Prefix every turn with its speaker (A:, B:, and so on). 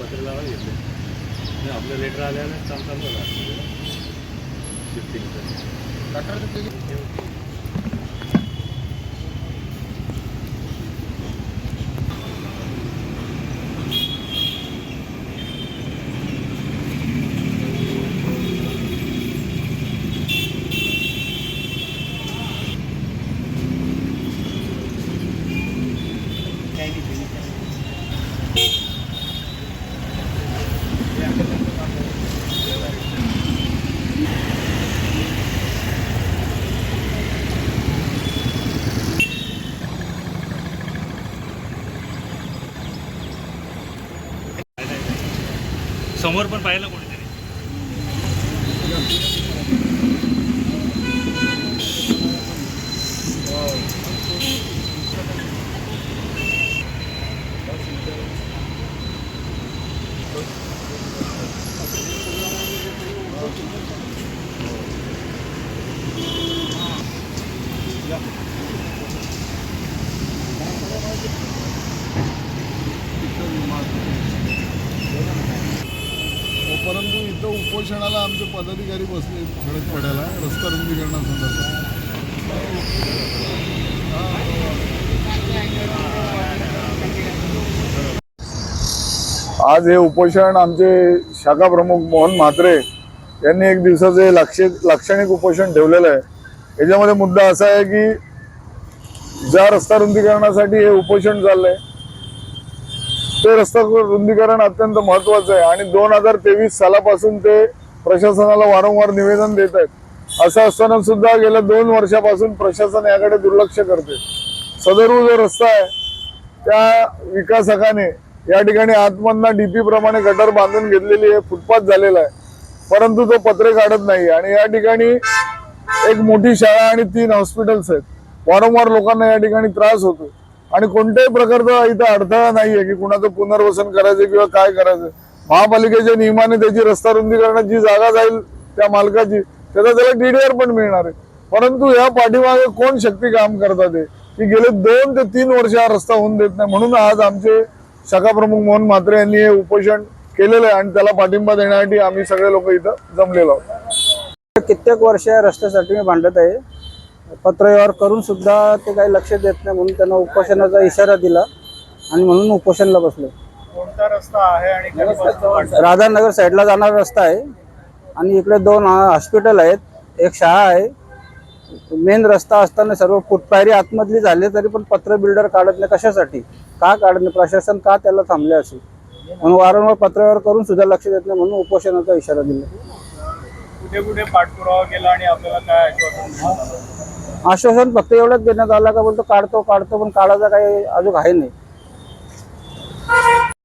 A: पत्र लावायला घेतले आपलं लेटर आल्यानं काम चालू झालं शिफ्टिंगचं. समोर पण पाहिलं कोणीतरी.
B: परंतु इथं उपोषणाला आमचे पदाधिकारी बसले ठळक पडायला रस्ता रुंदीकरणासंदर्भात. आज हे उपोषण आमचे शाखा प्रमुख मोहन म्हात्रे यांनी एक दिवसाचे लाक्षणिक उपोषण ठेवलेलं आहे. याच्यामध्ये मुद्दा असा आहे की ज्या रस्ता रुंदीकरणासाठी हे उपोषण चाललंय ते रस्ता रुंदीकरण अत्यंत महत्वाचं आहे आणि 2023 सालापासून ते प्रशासनाला वारंवार निवेदन देत आहेत. असं असताना सुद्धा गेल्या 2 वर्षापासून प्रशासन याकडे दुर्लक्ष करते. सदर जो रस्ता आहे त्या विकासकाने या ठिकाणी आतमधनं डीपी प्रमाणे गटर बांधून घेतलेली आहे, फुटपाथ झालेला आहे, परंतु तो पत्रे काढत नाही. आणि या ठिकाणी एक मोठी शाळा आणि 3 हॉस्पिटल्स आहेत. वारंवार लोकांना या ठिकाणी त्रास होतो आणि कोणत्याही प्रकारचा इथं अडथळा नाहीये की कुणाचं पुनर्वसन करायचं किंवा काय करायचं. महापालिकेच्या नियमाने त्याची रस्ता रुंदीकरणाची जी जागा जाईल त्या मालकाची त्याला TDR पण मिळणार आहे. परंतु या पाठीमागे कोण शक्ती काम करतात ते की गेले 2 ते 3 वर्ष हा रस्ता होऊन देत नाही. म्हणून आज आमचे शाखा प्रमुख मोहन म्हात्रे यांनी हे उपोषण केलेलं आहे आणि त्याला पाठिंबा देण्यासाठी आम्ही सगळे लोक इथं जमलेलो आहोत.
C: कित्येक वर्ष या रस्त्यासाठी मी भांडत आहे. पत्रव्यवहार करून सुद्धा ते काही लक्ष देत नाही म्हणून त्यांना उपोषणाचा इशारा दिला आणि म्हणून उपोषणाला बसलो.
A: कोणता रस्ता आहे आणि
C: राधानगर साईडला जाणारा रस्ता आहे आणि इकडे 2 हॉस्पिटल आहेत, एक शाळा आहे. मेन रस्ता असताना सर्व फुटपायरी आतमधली झाले तरी पण पत्र बिल्डर काढत नाही. कशासाठी, का काढत नाही, प्रशासन का त्याला थांबले असे म्हणून वारंवार पत्रव्यवहार करून सुद्धा लक्ष देत नाही म्हणून उपोषणाचा इशारा दिला.
A: कुठे कुठे पाठपुरावा केला आणि आपल्याला काय
C: आश्वासन फक्त एवढंच देण्यात आलं का बोलतो काढतो पण काढायचं काही अजून आहे नाही.